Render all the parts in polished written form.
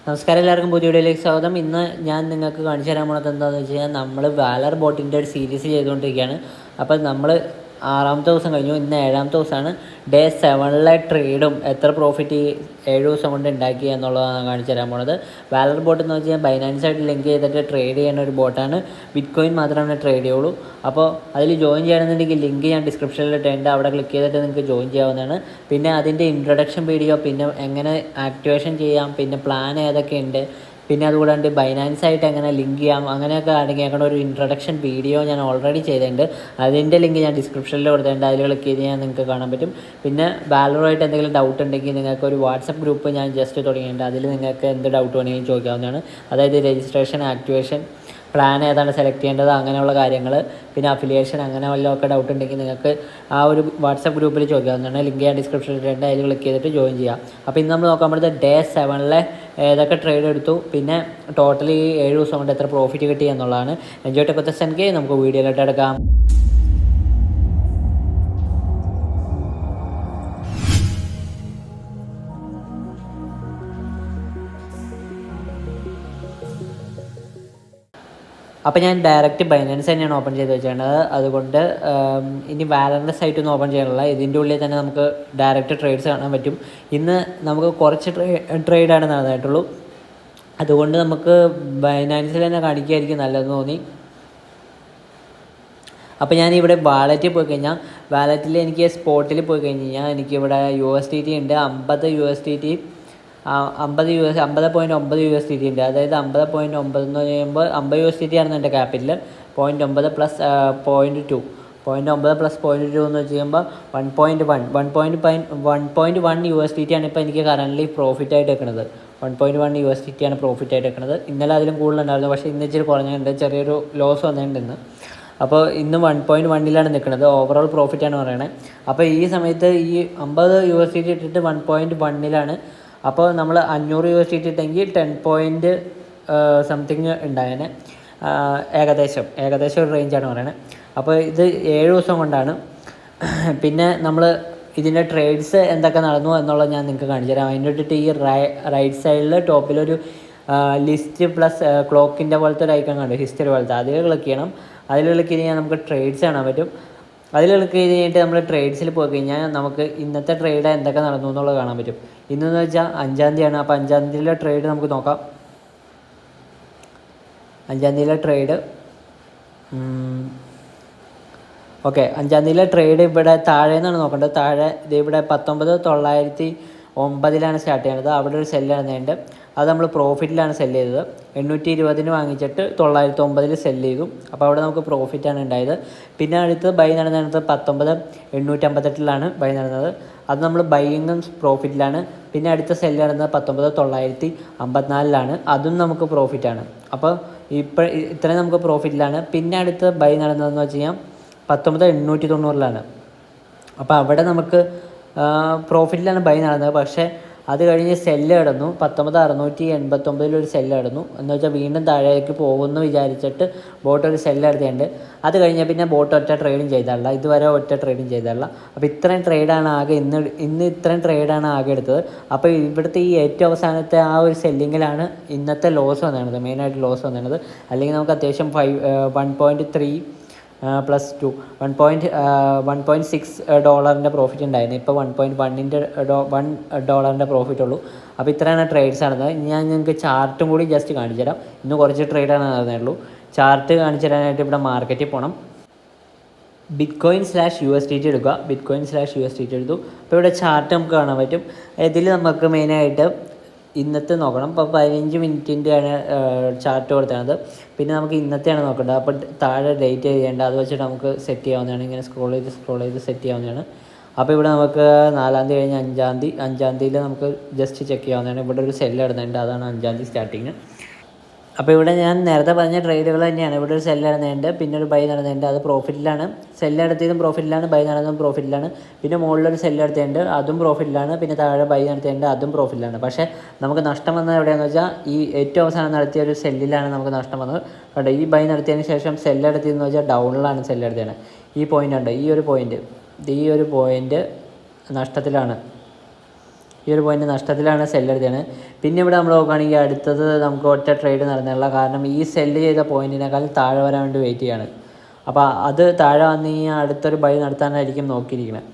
നമസ്കാരം, എല്ലാവർക്കും പുതിയ വീഡിയോയിലേക്ക് സ്വാഗതം. ഇന്ന് ഞാൻ നിങ്ങൾക്ക് കാണിച്ചു തരാൻ പോകുന്നത് എന്താണെന്ന് വെച്ച് കഴിഞ്ഞാൽ നമ്മൾ വാലർ ബോട്ടിൻ്റെ ഒരു സീരീസ് ചെയ്തുകൊണ്ടിരിക്കുകയാണ്. അപ്പോൾ നമ്മൾ 6ാമത്തെ ദിവസം കഴിഞ്ഞു, ഇന്ന് 7ാമത്തെ ദിവസമാണ്. ഡേ 7ലെ ട്രേഡും എത്ര പ്രോഫിറ്റ് 7 ദിവസം കൊണ്ട് ഉണ്ടാക്കി എന്നുള്ളതാണ് കാണിച്ചു തരാൻ പോകുന്നത്. വാലർ ബോട്ട് എന്ന് വെച്ച് കഴിഞ്ഞാൽ ബൈനാൻസായിട്ട് ലിങ്ക് ചെയ്തിട്ട് ട്രേഡ് ചെയ്യുന്ന ഒരു ബോട്ടാണ്. ബിറ്റ്കോയിൻ മാത്രമേ ട്രേഡ് ചെയ്യുള്ളൂ. അപ്പോൾ അതിൽ ജോയിൻ ചെയ്യണമെന്നുണ്ടെങ്കിൽ ലിങ്ക് ഞാൻ ഡിസ്ക്രിപ്ഷനിൽ ഇട്ടിട്ടുണ്ട്, അവിടെ ക്ലിക്ക് ചെയ്തിട്ട് നിങ്ങൾക്ക് ജോയിൻ ചെയ്യാവുന്നതാണ്. പിന്നെ അതിൻ്റെ ഇൻട്രൊഡക്ഷൻ വീഡിയോ, പിന്നെ എങ്ങനെ ആക്ടിവേഷൻ ചെയ്യാം, പിന്നെ പ്ലാൻ ഏതൊക്കെയുണ്ട്, പിന്നെ അതുകൂടാണ്ട് ബൈനാൻസായിട്ട് എങ്ങനെ ലിങ്ക് ചെയ്യാം, അങ്ങനെയൊക്കെ അടങ്ങിയേക്കുന്ന ഒരു ഇൻട്രൊഡക്ഷൻ വീഡിയോ ഞാൻ ഓൾറെഡി ചെയ്തിട്ടുണ്ട്. അതിൻ്റെ ലിങ്ക് ഞാൻ ഡിസ്ക്രിപ്ഷനിൽ കൊടുത്തിട്ടുണ്ട്, അതിൽ ക്ലിക്ക് ചെയ്ത് കഴിഞ്ഞാൽ നിങ്ങൾക്ക് കാണാൻ പറ്റും. പിന്നെ വാലറുമായിട്ട് എന്തെങ്കിലും ഡൗട്ട് ഉണ്ടെങ്കിൽ നിങ്ങൾക്ക് ഒരു വാട്സപ്പ് ഗ്രൂപ്പ് ഞാൻ ജസ്റ്റ് തുടങ്ങിയിട്ടുണ്ട്. അതിൽ നിങ്ങൾക്ക് എന്ത് ഡൗട്ട് വേണമെങ്കിലും ചോദിക്കാവുന്നതാണ്. അതായത് രജിസ്ട്രേഷൻ, ആക്ടിവേഷൻ, പ്ലാൻ ഏതാണ് സെലക്ട് ചെയ്യേണ്ടത്, അങ്ങനെയുള്ള കാര്യങ്ങൾ, പിന്നെ അഫിലിയേഷൻ, അങ്ങനെ വല്ലതൊക്കെ ഡൗട്ട് ഉണ്ടെങ്കിൽ നിങ്ങൾക്ക് ആ ഒരു വാട്സപ്പ് ഗ്രൂപ്പിൽ ചോദിക്കാവുന്നതാണ്. ലിങ്ക് ഞാൻ ഡിസ്ക്രിപ്ഷനിൽ ഇട്ടിട്ടുണ്ട്, അതിൽ ക്ലിക്ക് ചെയ്തിട്ട് ജോയിൻ ചെയ്യാം. അപ്പോൾ ഇന്ന് നമ്മൾ നോക്കാൻ പറ്റുന്നത് ഡേ 7ലെ ഏതൊക്കെ ട്രേഡ് എടുത്തു, പിന്നെ ടോട്ടലി 7 ദിവസം കൊണ്ട് എത്ര പ്രോഫിറ്റ് കിട്ടി എന്നുള്ളതാണ്. എൻജോയ് ടെക് സെൻകെ, നമുക്ക് വീഡിയോയിലോട്ട് എടുക്കാം. അപ്പോൾ ഞാൻ ഡയറക്റ്റ് ബൈനാൻസ് തന്നെയാണ് ഓപ്പൺ ചെയ്ത് വെച്ചിട്ടുള്ളത്. അതുകൊണ്ട് ഇനി വാലറിൻ്റെ സൈറ്റ് ഒന്നും ഓപ്പൺ ചെയ്യാനുള്ള, ഇതിൻ്റെ ഉള്ളിൽ തന്നെ നമുക്ക് ഡയറക്റ്റ് ട്രേഡ്സ് കാണാൻ പറ്റും. ഇന്ന് നമുക്ക് കുറച്ച് ട്രേഡാണ് നടന്നിട്ടുള്ളൂ. അതുകൊണ്ട് നമുക്ക് ബൈനാൻസിൽ തന്നെ കാണിക്കുകയായിരിക്കും നല്ലതെന്ന് തോന്നി. അപ്പോൾ ഞാനിവിടെ വാലറ്റിൽ പോയി കഴിഞ്ഞാൽ, വാലറ്റിൽ എനിക്ക് സ്പോട്ടിൽ പോയി കഴിഞ്ഞ് കഴിഞ്ഞാൽ എനിക്കിവിടെ USDT ഉണ്ട് 50 USDT, 50.9 USDT ഉണ്ട്. അതായത് 50.9 എന്ന് പറയുമ്പോൾ 50 USDT ആണ് എൻ്റെ ക്യാപിറ്റൽ. 0.9 പ്ലസ് 0.2, 0.9 പ്ലസ് 0.2 എന്ന് വെച്ച് കഴിയുമ്പോൾ 1.1 USDT ആണ് ഇപ്പോൾ എനിക്ക് കറൻ്റ് പ്രോഫിറ്റ് ആയിട്ട് വെക്കുന്നത്. 1.1 USDT ആണ് പ്രോഫിറ്റ് ആയിട്ട് വെക്കുന്നത്. ഇന്നലെ അതിലും കൂടുതലുണ്ടായിരുന്നു, പക്ഷേ ഇന്ന് ഇച്ചിരി കുറഞ്ഞിട്ടുണ്ട്, ചെറിയൊരു ലോസ് വന്നിട്ടുണ്ട് ഇന്ന്. അപ്പോൾ ഇന്ന് 1.1ലാണ് നിൽക്കുന്നത്. ഓവറോൾ പ്രോഫിറ്റാണ് പറയണത്. അപ്പോൾ ഈ സമയത്ത് ഈ 50 USDT ഇട്ടിട്ട് 1.1ലാണ്. അപ്പോൾ നമ്മൾ 500 USDT ഇട്ടെങ്കിൽ 10 സംതിങ് ഉണ്ടായേനെ. ഏകദേശം ഒരു റേഞ്ചാണ് പറയണത്. അപ്പോൾ ഇത് 7 ദിവസം കൊണ്ടാണ്. പിന്നെ നമ്മൾ ഇതിൻ്റെ ട്രേഡ്സ് എന്തൊക്കെ നടന്നു എന്നുള്ളത് ഞാൻ നിങ്ങൾക്ക് കാണിച്ചു തരാം. അതിൻ്റെ ഇട്ടിട്ട് ഈ റൈറ്റ് സൈഡിൽ ടോപ്പിലൊരു ലിസ്റ്റ് പ്ലസ് ക്ലോക്കിൻ്റെ പോലത്തെ ഒരു ഐക്കൺ കണ്ടു, ഹിസ്റ്ററി പോലത്തെ. അതിൽ ക്ലിക്ക് ചെയ്യണം. അതിൽ ക്ലിക്ക് ചെയ്ത് കഴിഞ്ഞാൽ നമുക്ക് ട്രേഡ്സ് കാണാൻ പറ്റും. അതിൽ ക്ലിക്ക് ചെയ്ത് കഴിഞ്ഞിട്ട് നമ്മൾ ട്രേഡ്സിൽ പോയി കഴിഞ്ഞാൽ നമുക്ക് ഇന്നത്തെ ട്രേഡ് എന്തൊക്കെ നടന്നു എന്നുള്ളത് കാണാൻ പറ്റും. ഇന്നെന്ന് വെച്ചാൽ 5-ാം തീയതിയാണ്. അപ്പോൾ 5-ാം തീയതിയിലെ ട്രേഡ് നമുക്ക് നോക്കാം. 5-ാം തീയതിയിലെ ട്രേഡ് ഓക്കെ. 5-ാം തീയതിയിലെ ട്രേഡ് ഇവിടെ താഴെ നിന്നാണ് നോക്കേണ്ടത്. താഴെ ഇത് ഇവിടെ 19,909 സ്റ്റാർട്ട് ചെയ്യുന്നത്. അവിടെ ഒരു സെല്ല് നടന്നിട്ടുണ്ട്. അത് നമ്മൾ പ്രോഫിറ്റിലാണ് സെല്ല് ചെയ്തത്. 820 വാങ്ങിച്ചിട്ട് 909 സെല്ല് ചെയ്തു. അപ്പോൾ അവിടെ നമുക്ക് പ്രോഫിറ്റാണ് ഉണ്ടായത്. പിന്നെ അടുത്ത് ബൈ നടന്നത് 19,858 ബൈ നടന്നത്. അത് നമ്മൾ ബൈയിങ്ങും പ്രോഫിറ്റിലാണ്. പിന്നെ അടുത്ത സെല്ല് നടന്നത് 19,954 അതും നമുക്ക് പ്രോഫിറ്റാണ്. അപ്പോൾ ഇത്രയും നമുക്ക് പ്രോഫിറ്റിലാണ്. പിന്നെ അടുത്ത് ബൈ നടന്നതെന്ന് വെച്ച് കഴിഞ്ഞാൽ 19,890. അപ്പോൾ അവിടെ നമുക്ക് പ്രോഫിറ്റിലാണ് ബൈ നടന്നത്. പക്ഷേ അത് കഴിഞ്ഞ് സെല്ല് കിടന്നു. 19,689 ഒരു സെല്ല് കിടന്നു. എന്ന് വെച്ചാൽ വീണ്ടും താഴേക്ക് പോകുമെന്ന് വിചാരിച്ചിട്ട് ബോട്ട് ഒരു സെല്ല് എടുത്തിട്ടുണ്ട്. അത് കഴിഞ്ഞാൽ പിന്നെ ബോട്ട് ഒറ്റ ട്രേഡിങ് ചെയ്താലുള്ള, ഇതുവരെ ഒറ്റ ട്രേഡിങ് ചെയ്താലുള്ള. അപ്പോൾ ഇത്രയും ട്രേഡാണ് ആകെ ഇന്ന് ഇത്രയും ട്രേഡാണ് ആകെ എടുത്തത്. അപ്പോൾ ഇവിടുത്തെ ഈ ഏറ്റവും അവസാനത്തെ ആ ഒരു സെല്ലിങ്ങിലാണ് ഇന്നത്തെ ലോസ് വന്നിരുന്നത്, മെയിനായിട്ട് ലോസ് വന്നിരുന്നത്. അല്ലെങ്കിൽ നമുക്ക് അത്യാവശ്യം 1.3 പ്ലസ് 2 $1.6 പ്രോഫിറ്റ് ഉണ്ടായിരുന്നു. ഇപ്പോൾ $1.1 പ്രോഫിറ്റ് ഉള്ളൂ. അപ്പോൾ ഇത്രയാണ് ട്രേഡ്സ് നടന്നത്. ഞാൻ നിങ്ങൾക്ക് ചാർട്ടും കൂടി ജസ്റ്റ് കാണിച്ചു തരാം. ഇന്ന് കുറച്ച് ട്രേഡാണ് നടന്നിട്ടുള്ളൂ. ചാർട്ട് കാണിച്ചു തരാനായിട്ട് ഇവിടെ മാർക്കറ്റിൽ പോകണം. Bitcoin/USDT എടുക്കുക. Bitcoin/USDT എടുത്തു. അപ്പോൾ ഇവിടെ ചാർട്ട് നമുക്ക് കാണാൻ പറ്റും. ഇതിൽ നമുക്ക് മെയിനായിട്ട് ഇന്നത്തെ നോക്കണം. ഇപ്പോൾ 15 മിനിറ്റിൻ്റെയാണ് ചാർട്ട് കൊടുത്തത്. പിന്നെ നമുക്ക് ഇന്നത്തെയാണ് നോക്കേണ്ടത്. അപ്പോൾ താഴെ ഡേറ്റ് ചെയ്യേണ്ടത്, അത് വെച്ചിട്ട് നമുക്ക് സെറ്റ് ചെയ്യാവുന്നതാണ്. ഇങ്ങനെ സ്ക്രോൾ ചെയ്ത് സെറ്റ് ചെയ്യാവുന്നതാണ്. അപ്പോൾ ഇവിടെ നമുക്ക് 4-ാം തീയതി കഴിഞ്ഞ് 5-ാം തീയതിയിൽ നമുക്ക് ജസ്റ്റ് ചെക്ക് ചെയ്യാവുന്നതാണ്. ഇവിടെ ഒരു സെല്ല് ഇടുന്നുണ്ട്, അതാണ് 5-ാം തീയതി സ്റ്റാർട്ടിങ്. അപ്പോൾ ഇവിടെ ഞാൻ നേരത്തെ പറഞ്ഞ ട്രേഡുകൾ തന്നെയാണ്. ഇവിടെ ഒരു സെല്ല് നടന്നിട്ടുണ്ട്, പിന്നെ ഒരു ബൈ നടന്നിട്ടുണ്ട്, അത് പ്രോഫിറ്റിലാണ്. സെല്ല് നടത്തിയതും പ്രോഫിറ്റിലാണ്, ബൈ നടന്നതും പ്രോഫിറ്റിലാണ്. പിന്നെ മുകളിലൊരു സെല്ല് നടത്തിയിട്ടുണ്ട്, അതും പ്രോഫിറ്റിലാണ്. പിന്നെ താഴെ ബൈ നടത്തിയിട്ടുണ്ട്, അതും പ്രോഫിറ്റിലാണ്. പക്ഷേ നമുക്ക് നഷ്ടം വന്നത് എവിടെയാണെന്ന് വെച്ചാൽ ഈ ഏറ്റവും അവസാനം നടത്തിയ ഒരു സെല്ലിലാണ് നമുക്ക് നഷ്ടം വന്നത്. കണ്ടോ, ഈ ബൈ നടത്തിയതിന് ശേഷം സെല്ല് നടത്തിയെന്ന് വെച്ചാൽ ഡൗണിലാണ് സെല്ല് നടത്തിയത്. ഈ പോയിൻ്റ് ഉണ്ട്, ഈ ഒരു പോയിൻ്റ് നഷ്ടത്തിലാണ്. ഈ ഒരു പോയിൻ്റ് നഷ്ടത്തിലാണ് സെല്ല് എടുത്തത്. പിന്നെ ഇവിടെ നമ്മൾ നോക്കുകയാണെങ്കിൽ അടുത്തത് നമുക്ക് ഒറ്റ ട്രേഡ് നടന്നില്ല, കാരണം ഈ സെല്ല് ചെയ്ത പോയിൻറ്റിനേക്കാളും താഴെ വരാൻ വേണ്ടി വെയിറ്റ് ചെയ്യാണ്. അപ്പോൾ അത് താഴെ വന്ന് കഴിഞ്ഞാൽ അടുത്തൊരു ബൈ നടത്താനായിരിക്കും നോക്കിയിരിക്കുന്നത്.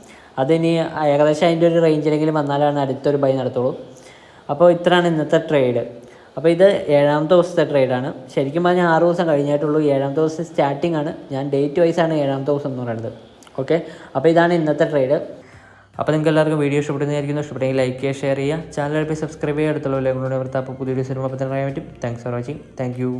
അതിനി ഏകദേശം അതിൻ്റെ ഒരു റേഞ്ചിലെങ്കിലും വന്നാലാണ് അടുത്തൊരു ബൈ നടത്തുള്ളൂ. അപ്പോൾ ഇത്രയാണ് ഇന്നത്തെ ട്രേഡ്. അപ്പോൾ ഇത് 7ാമത്തെ ദിവസത്തെ ട്രേഡാണ്. ശരിക്കും പറഞ്ഞാൽ 6 ദിവസം കഴിഞ്ഞിട്ടുള്ളൂ. 7ാമത്തെ ദിവസം സ്റ്റാർട്ടിംഗ് ആണ്. ഞാൻ ഡേറ്റ് വൈസാണ് 7ാമത്തെ ദിവസം എന്ന് പറയുന്നത്. ഓക്കെ, അപ്പോൾ ഇതാണ് ഇന്നത്തെ ട്രേഡ്. അപ്പോൾ നിങ്ങൾക്ക് എല്ലാവർക്കും വീഡിയോ ഇഷ്ടപ്പെടുന്നതായിരിക്കും. ഇഷ്ടപ്പെട്ടെങ്കിൽ ലൈക്ക് ചെയ്യുക, ഷെയർ ചെയ്യുക, ചാനൽ സബ്സ്ക്രൈബ് ചെയ്യുക, അടുത്തുള്ള ലെവലിലൂടെ അപ്പോൾ പുതിയൊരു സിനിമ പറ്റി അറിയാൻ പറ്റും. Thanks for watching. Thank you.